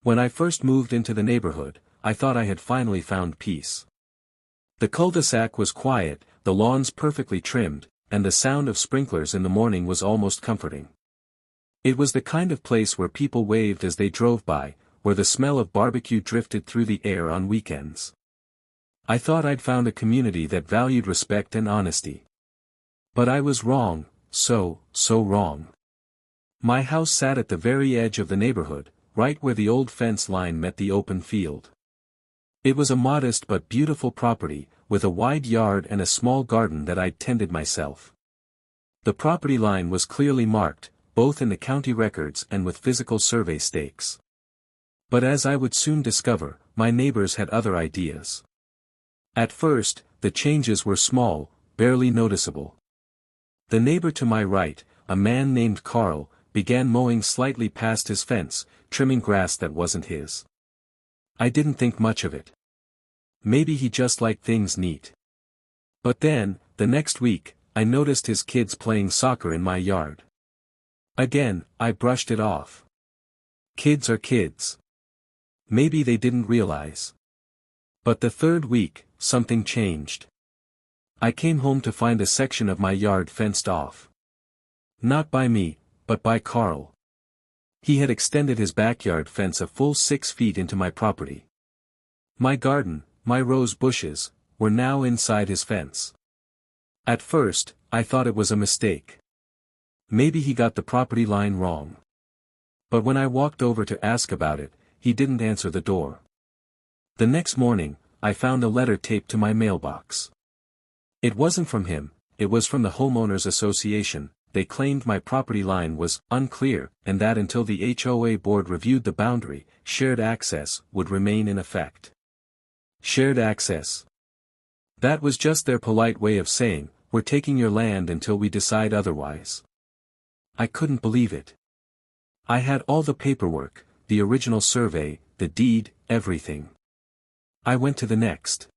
When I first moved into the neighborhood, I thought I had finally found peace. The cul-de-sac was quiet, the lawns perfectly trimmed, and the sound of sprinklers in the morning was almost comforting. It was the kind of place where people waved as they drove by, where the smell of barbecue drifted through the air on weekends. I thought I'd found a community that valued respect and honesty. But I was wrong, so wrong. My house sat at the very edge of the neighborhood, right where the old fence line met the open field. It was a modest but beautiful property, with a wide yard and a small garden that I'd tended myself. The property line was clearly marked, both in the county records and with physical survey stakes. But as I would soon discover, my neighbors had other ideas. At first, the changes were small, barely noticeable. The neighbor to my right, a man named Carl, began mowing slightly past his fence, trimming grass that wasn't his. I didn't think much of it. Maybe he just liked things neat. But then, the next week, I noticed his kids playing soccer in my yard. Again, I brushed it off. Kids are kids. Maybe they didn't realize. But the third week, something changed. I came home to find a section of my yard fenced off. Not by me, but by Carl. He had extended his backyard fence a full 6 feet into my property. My garden, my rose bushes, were now inside his fence. At first, I thought it was a mistake. Maybe he got the property line wrong. But when I walked over to ask about it, he didn't answer the door. The next morning, I found a letter taped to my mailbox. It wasn't from him, it was from the Homeowners Association. They claimed my property line was unclear, and that until the HOA board reviewed the boundary, shared access would remain in effect. Shared access. That was just their polite way of saying, we're taking your land until we decide otherwise. I couldn't believe it. I had all the paperwork, the original survey, the deed, everything. I went to the next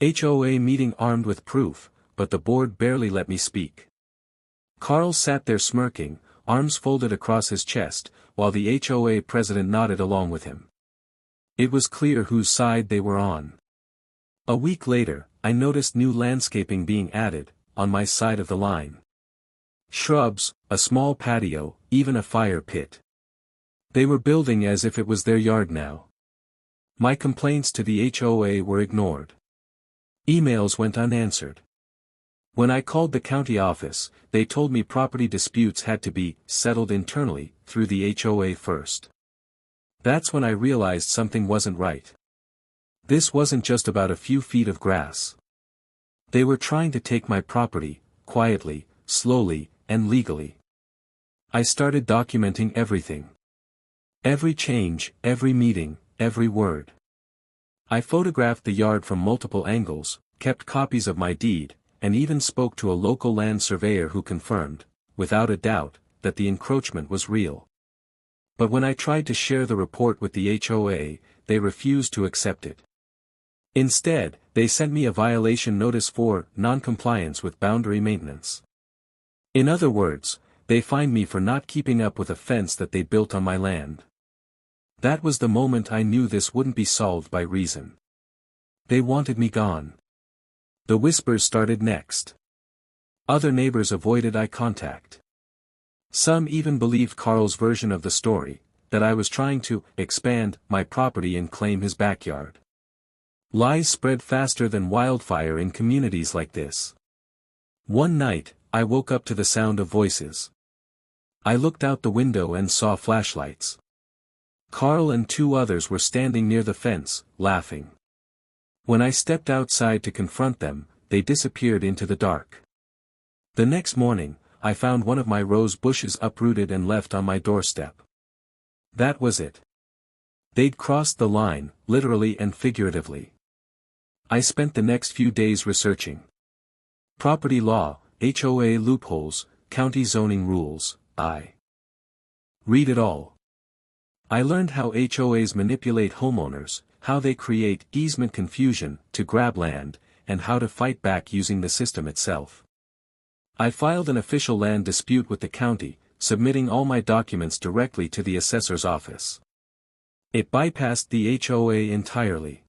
HOA meeting armed with proof, but the board barely let me speak. Carl sat there smirking, arms folded across his chest, while the HOA president nodded along with him. It was clear whose side they were on. A week later, I noticed new landscaping being added, on my side of the line. Shrubs, a small patio, even a fire pit. They were building as if it was their yard now. My complaints to the HOA were ignored. Emails went unanswered. When I called the county office, they told me property disputes had to be settled internally, through the HOA first. That's when I realized something wasn't right. This wasn't just about a few feet of grass. They were trying to take my property, quietly, slowly, and legally. I started documenting everything. Every change, every meeting, every word. I photographed the yard from multiple angles, kept copies of my deed, and even spoke to a local land surveyor who confirmed, without a doubt, that the encroachment was real. But when I tried to share the report with the HOA, they refused to accept it. Instead, they sent me a violation notice for non-compliance with boundary maintenance. In other words, they fined me for not keeping up with a fence that they built on my land. That was the moment I knew this wouldn't be solved by reason. They wanted me gone. The whispers started next. Other neighbors avoided eye contact. Some even believed Carl's version of the story, that I was trying to expand my property and claim his backyard. Lies spread faster than wildfire in communities like this. One night, I woke up to the sound of voices. I looked out the window and saw flashlights. Carl and 2 others were standing near the fence, laughing. When I stepped outside to confront them, they disappeared into the dark. The next morning, I found one of my rose bushes uprooted and left on my doorstep. That was it. They'd crossed the line, literally and figuratively. I spent the next few days researching property law, HOA loopholes, county zoning rules. I read it all. I learned how HOAs manipulate homeowners, how they create easement confusion to grab land, and how to fight back using the system itself. I filed an official land dispute with the county, submitting all my documents directly to the assessor's office. It bypassed the HOA entirely.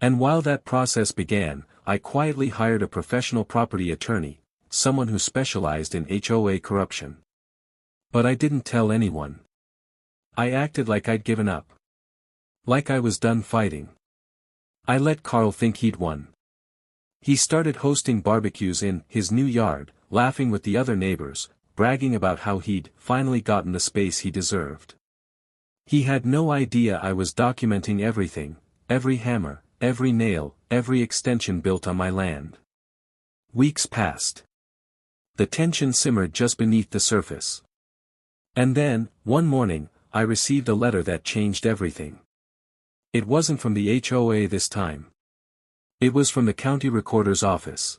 And while that process began, I quietly hired a professional property attorney, someone who specialized in HOA corruption. But I didn't tell anyone. I acted like I'd given up. Like I was done fighting. I let Carl think he'd won. He started hosting barbecues in his new yard, laughing with the other neighbors, bragging about how he'd finally gotten the space he deserved. He had no idea I was documenting everything, every hammer, every nail, every extension built on my land. Weeks passed. The tension simmered just beneath the surface. And then, one morning, I received a letter that changed everything. It wasn't from the HOA this time. It was from the county recorder's office.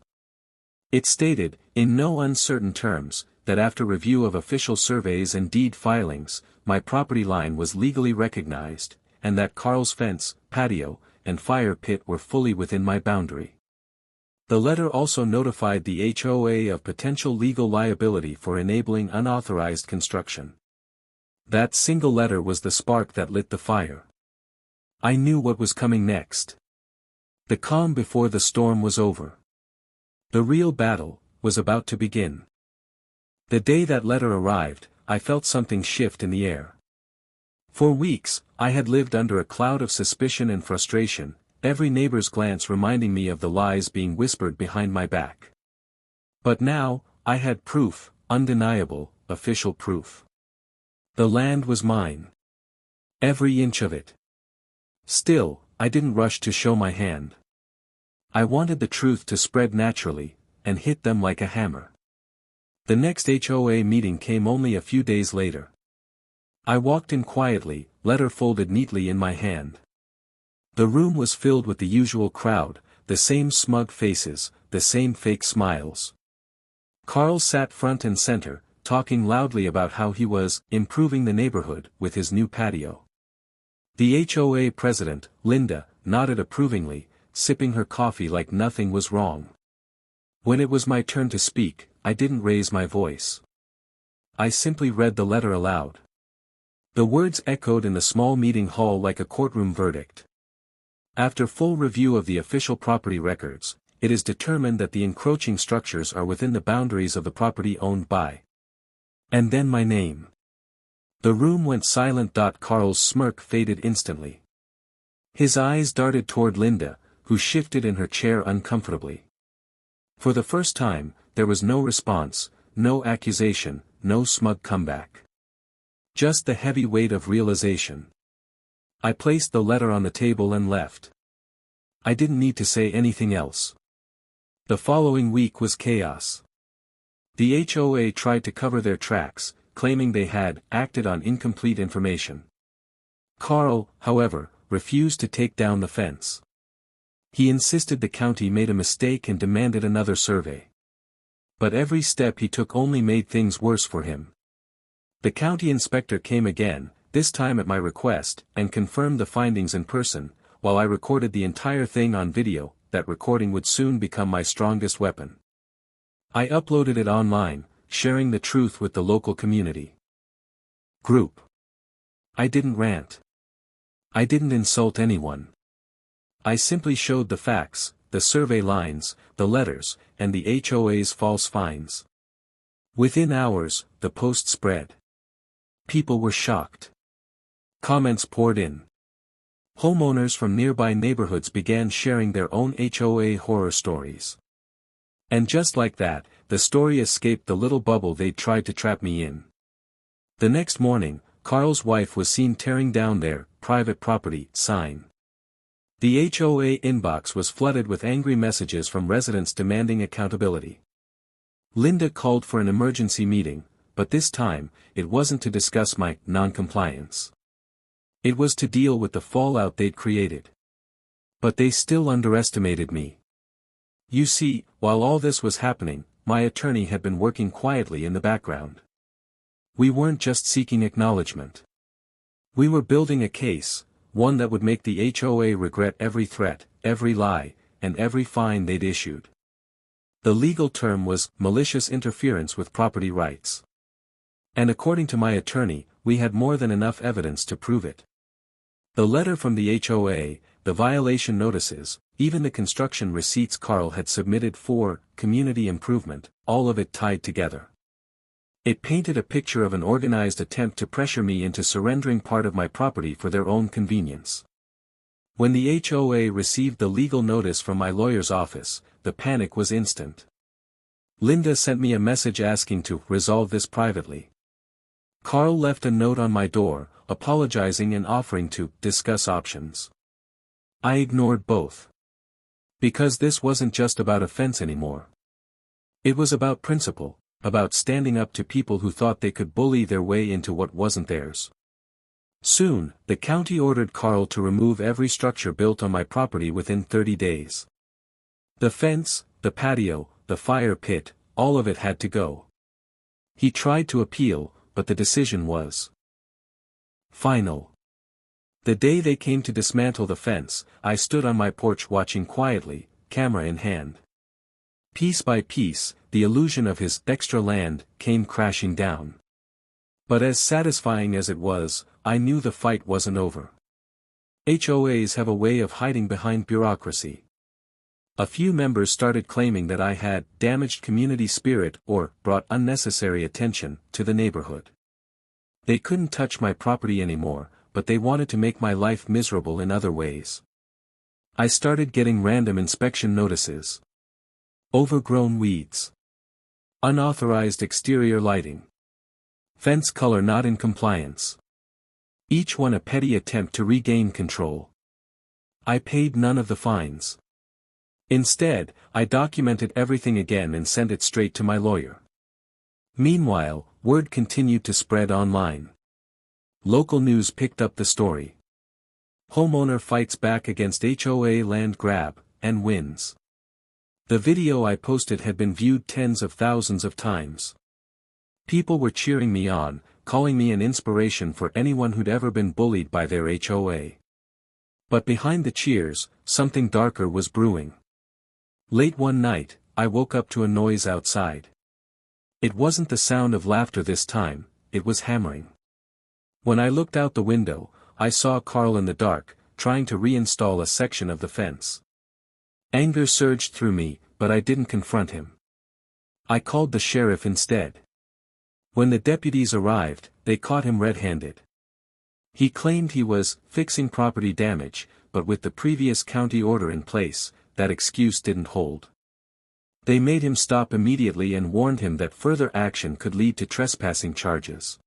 It stated, in no uncertain terms, that after review of official surveys and deed filings, my property line was legally recognized, and that Carl's fence, patio, and fire pit were fully within my boundary. The letter also notified the HOA of potential legal liability for enabling unauthorized construction. That single letter was the spark that lit the fire. I knew what was coming next. The calm before the storm was over. The real battle was about to begin. The day that letter arrived, I felt something shift in the air. For weeks, I had lived under a cloud of suspicion and frustration, every neighbor's glance reminding me of the lies being whispered behind my back. But now, I had proof, undeniable, official proof. The land was mine. Every inch of it. Still, I didn't rush to show my hand. I wanted the truth to spread naturally, and hit them like a hammer. The next HOA meeting came only a few days later. I walked in quietly, letter folded neatly in my hand. The room was filled with the usual crowd, the same smug faces, the same fake smiles. Carl sat front and center, talking loudly about how he was improving the neighborhood with his new patio. The HOA president, Linda, nodded approvingly, sipping her coffee like nothing was wrong. When it was my turn to speak, I didn't raise my voice. I simply read the letter aloud. The words echoed in the small meeting hall like a courtroom verdict. After full review of the official property records, it is determined that the encroaching structures are within the boundaries of the property owned by. And then my name. The room went silent. Carl's smirk faded instantly. His eyes darted toward Linda, who shifted in her chair uncomfortably. For the first time, there was no response, no accusation, no smug comeback. Just the heavy weight of realization. I placed the letter on the table and left. I didn't need to say anything else. The following week was chaos. The HOA tried to cover their tracks, claiming they had acted on incomplete information. Carl, however, refused to take down the fence. He insisted the county made a mistake and demanded another survey. But every step he took only made things worse for him. The county inspector came again, this time at my request, and confirmed the findings in person, while I recorded the entire thing on video. That recording would soon become my strongest weapon. I uploaded it online, sharing the truth with the local community. Group. I didn't rant. I didn't insult anyone. I simply showed the facts, the survey lines, the letters, and the HOA's false fines. Within hours, the post spread. People were shocked. Comments poured in. Homeowners from nearby neighborhoods began sharing their own HOA horror stories. And just like that, the story escaped the little bubble they'd tried to trap me in. The next morning, Carl's wife was seen tearing down their private property sign. The HOA inbox was flooded with angry messages from residents demanding accountability. Linda called for an emergency meeting, but this time, it wasn't to discuss my non-compliance. It was to deal with the fallout they'd created. But they still underestimated me. You see, while all this was happening, my attorney had been working quietly in the background. We weren't just seeking acknowledgement. We were building a case, one that would make the HOA regret every threat, every lie, and every fine they'd issued. The legal term was malicious interference with property rights. And according to my attorney, we had more than enough evidence to prove it. The letter from the HOA, the violation notices, even the construction receipts Carl had submitted for community improvement, all of it tied together. It painted a picture of an organized attempt to pressure me into surrendering part of my property for their own convenience. When the HOA received the legal notice from my lawyer's office, the panic was instant. Linda sent me a message asking to resolve this privately. Carl left a note on my door, apologizing and offering to discuss options. I ignored both. Because this wasn't just about a fence anymore. It was about principle, about standing up to people who thought they could bully their way into what wasn't theirs. Soon, the county ordered Carl to remove every structure built on my property within 30 days. The fence, the patio, the fire pit, all of it had to go. He tried to appeal, but the decision was final. The day they came to dismantle the fence, I stood on my porch watching quietly, camera in hand. Piece by piece, the illusion of his extra land came crashing down. But as satisfying as it was, I knew the fight wasn't over. HOAs have a way of hiding behind bureaucracy. A few members started claiming that I had damaged community spirit or brought unnecessary attention to the neighborhood. They couldn't touch my property anymore, but they wanted to make my life miserable in other ways. I started getting random inspection notices. Overgrown weeds. Unauthorized exterior lighting. Fence color not in compliance. Each one a petty attempt to regain control. I paid none of the fines. Instead, I documented everything again and sent it straight to my lawyer. Meanwhile, word continued to spread online. Local news picked up the story. Homeowner fights back against HOA land grab, and wins. The video I posted had been viewed tens of thousands of times. People were cheering me on, calling me an inspiration for anyone who'd ever been bullied by their HOA. But behind the cheers, something darker was brewing. Late one night, I woke up to a noise outside. It wasn't the sound of laughter this time, it was hammering. When I looked out the window, I saw Carl in the dark, trying to reinstall a section of the fence. Anger surged through me, but I didn't confront him. I called the sheriff instead. When the deputies arrived, they caught him red-handed. He claimed he was fixing property damage, but with the previous county order in place, that excuse didn't hold. They made him stop immediately and warned him that further action could lead to trespassing charges.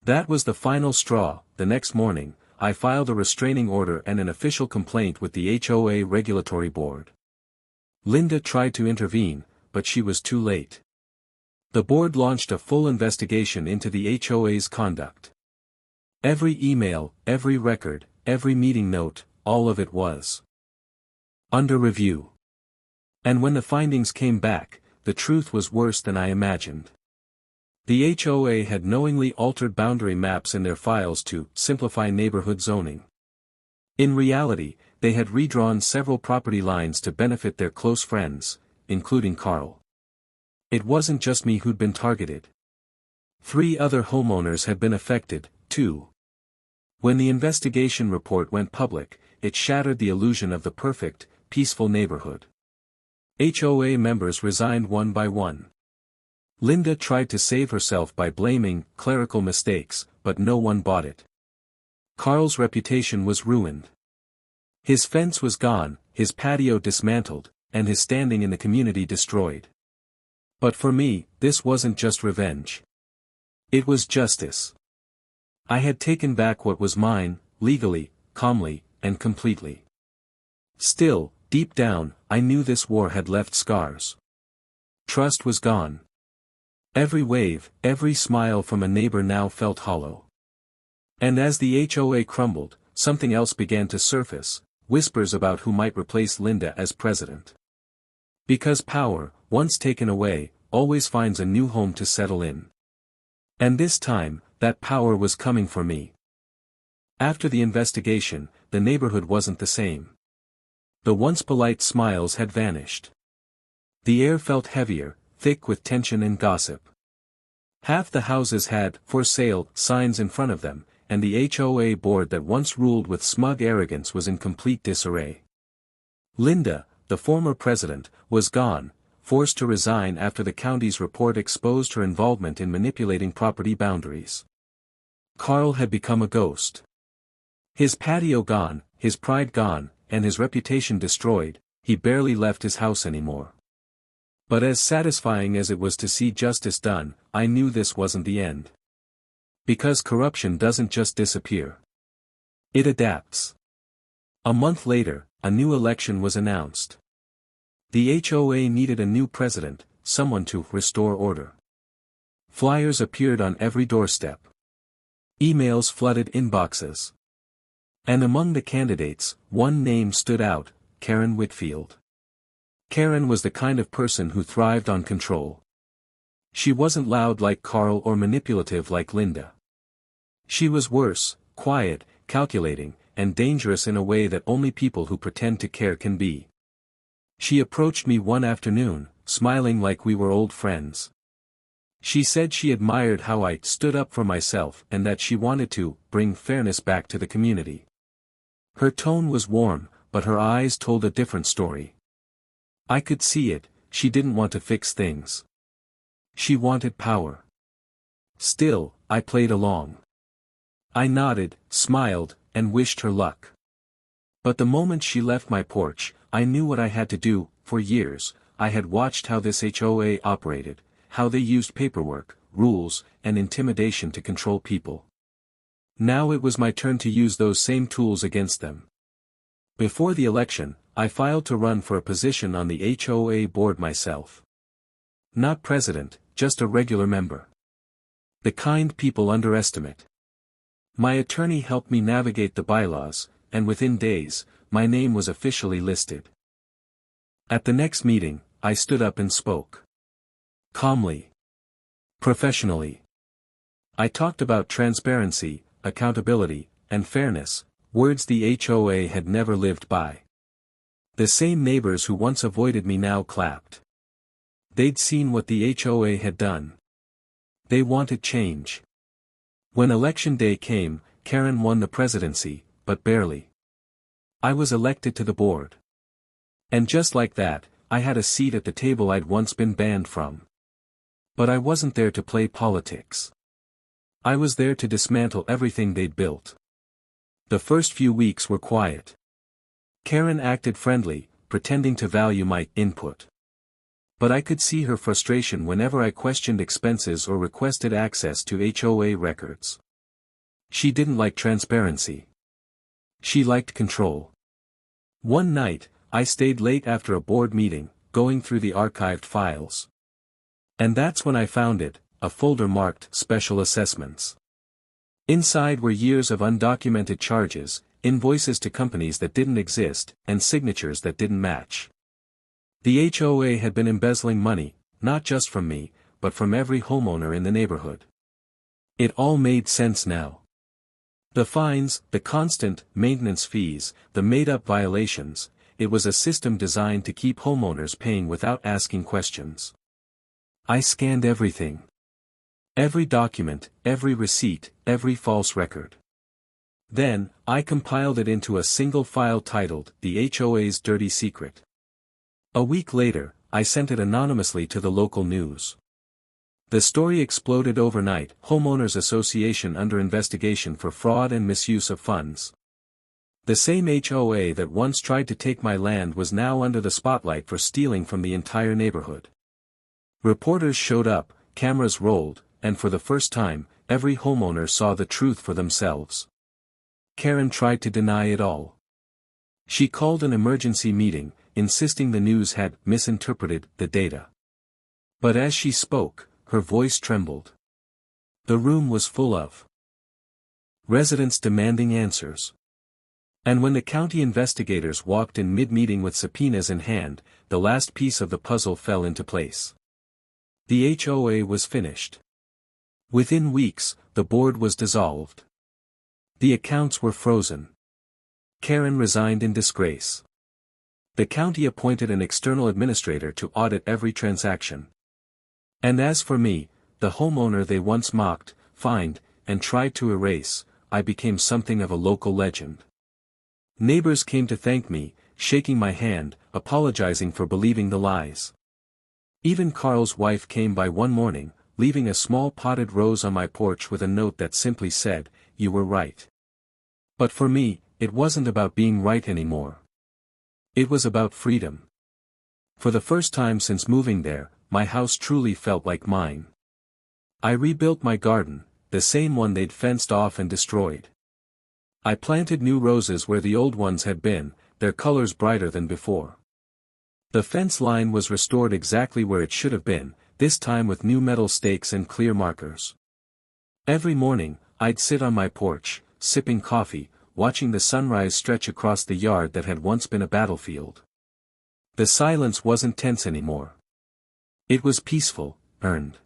That was the final straw. The next morning, I filed a restraining order and an official complaint with the HOA Regulatory Board. Linda tried to intervene, but she was too late. The board launched a full investigation into the HOA's conduct. Every email, every record, every meeting note, all of it was under review. And when the findings came back, the truth was worse than I imagined. The HOA had knowingly altered boundary maps in their files to simplify neighborhood zoning. In reality, they had redrawn several property lines to benefit their close friends, including Carl. It wasn't just me who'd been targeted. 3 other homeowners had been affected, too. When the investigation report went public, it shattered the illusion of the perfect, peaceful neighborhood. HOA members resigned one by one. Linda tried to save herself by blaming clerical mistakes, but no one bought it. Carl's reputation was ruined. His fence was gone, his patio dismantled, and his standing in the community destroyed. But for me, this wasn't just revenge. It was justice. I had taken back what was mine, legally, calmly, and completely. Still, deep down, I knew this war had left scars. Trust was gone. Every wave, every smile from a neighbor now felt hollow. And as the HOA crumbled, something else began to surface, whispers about who might replace Linda as president. Because power, once taken away, always finds a new home to settle in. And this time, that power was coming for me. After the investigation, the neighborhood wasn't the same. The once polite smiles had vanished. The air felt heavier, thick with tension and gossip. Half the houses had "for sale" signs in front of them, and the HOA board that once ruled with smug arrogance was in complete disarray. Linda, the former president, was gone, forced to resign after the county's report exposed her involvement in manipulating property boundaries. Carl had become a ghost. His patio gone, his pride gone, and his reputation destroyed, he barely left his house anymore. But as satisfying as it was to see justice done, I knew this wasn't the end. Because corruption doesn't just disappear. It adapts. A month later, a new election was announced. The HOA needed a new president, someone to restore order. Flyers appeared on every doorstep. Emails flooded inboxes. And among the candidates, one name stood out, Karen Whitfield. Karen was the kind of person who thrived on control. She wasn't loud like Carl or manipulative like Linda. She was worse, quiet, calculating, and dangerous in a way that only people who pretend to care can be. She approached me one afternoon, smiling like we were old friends. She said she admired how I stood up for myself and that she wanted to bring fairness back to the community. Her tone was warm, but her eyes told a different story. I could see it, she didn't want to fix things. She wanted power. Still, I played along. I nodded, smiled, and wished her luck. But the moment she left my porch, I knew what I had to do. For years, I had watched how this HOA operated, how they used paperwork, rules, and intimidation to control people. Now it was my turn to use those same tools against them. Before the election, I filed to run for a position on the HOA board myself. Not president, just a regular member. The kind people underestimate. My attorney helped me navigate the bylaws, and within days, my name was officially listed. At the next meeting, I stood up and spoke. Calmly. Professionally. I talked about transparency, accountability, and fairness, words the HOA had never lived by. The same neighbors who once avoided me now clapped. They'd seen what the HOA had done. They wanted change. When election day came, Karen won the presidency, but barely. I was elected to the board. And just like that, I had a seat at the table I'd once been banned from. But I wasn't there to play politics. I was there to dismantle everything they'd built. The first few weeks were quiet. Karen acted friendly, pretending to value my input. But I could see her frustration whenever I questioned expenses or requested access to HOA records. She didn't like transparency. She liked control. One night, I stayed late after a board meeting, going through the archived files. And that's when I found it, a folder marked Special Assessments. Inside were years of undocumented charges, invoices to companies that didn't exist, and signatures that didn't match. The HOA had been embezzling money, not just from me, but from every homeowner in the neighborhood. It all made sense now. The fines, the constant maintenance fees, the made-up violations, it was a system designed to keep homeowners paying without asking questions. I scanned everything. Every document, every receipt, every false record. Then, I compiled it into a single file titled, The HOA's Dirty Secret. A week later, I sent it anonymously to the local news. The story exploded overnight, Homeowners Association under investigation for fraud and misuse of funds. The same HOA that once tried to take my land was now under the spotlight for stealing from the entire neighborhood. Reporters showed up, cameras rolled, and for the first time, every homeowner saw the truth for themselves. Karen tried to deny it all. She called an emergency meeting, insisting the news had misinterpreted the data. But as she spoke, her voice trembled. The room was full of residents demanding answers. And when the county investigators walked in mid-meeting with subpoenas in hand, the last piece of the puzzle fell into place. The HOA was finished. Within weeks, the board was dissolved. The accounts were frozen. Karen resigned in disgrace. The county appointed an external administrator to audit every transaction. And as for me, the homeowner they once mocked, fined, and tried to erase, I became something of a local legend. Neighbors came to thank me, shaking my hand, apologizing for believing the lies. Even Carl's wife came by one morning, leaving a small potted rose on my porch with a note that simply said, "You were right." But for me, it wasn't about being right anymore. It was about freedom. For the first time since moving there, my house truly felt like mine. I rebuilt my garden, the same one they'd fenced off and destroyed. I planted new roses where the old ones had been, their colors brighter than before. The fence line was restored exactly where it should have been, this time with new metal stakes and clear markers. Every morning, I'd sit on my porch, sipping coffee, watching the sunrise stretch across the yard that had once been a battlefield. The silence wasn't tense anymore. It was peaceful, earned.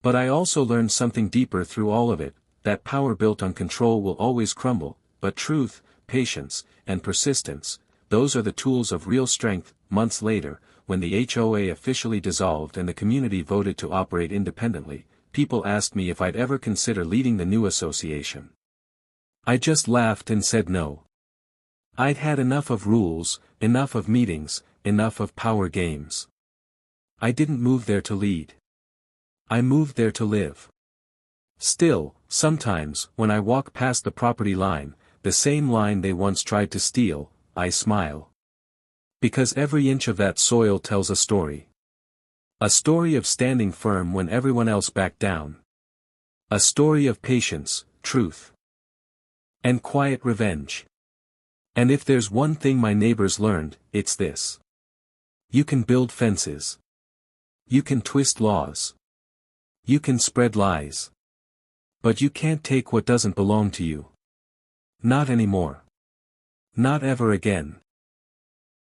But I also learned something deeper through all of it, that power built on control will always crumble, but truth, patience, and persistence, those are the tools of real strength. Months later, when the HOA officially dissolved and the community voted to operate independently, people asked me if I'd ever consider leading the new association. I just laughed and said no. I'd had enough of rules, enough of meetings, enough of power games. I didn't move there to lead. I moved there to live. Still, sometimes, when I walk past the property line, the same line they once tried to steal, I smile. Because every inch of that soil tells a story. A story of standing firm when everyone else backed down. A story of patience, truth, and quiet revenge. And if there's one thing my neighbors learned, it's this. You can build fences. You can twist laws. You can spread lies. But you can't take what doesn't belong to you. Not anymore. Not ever again.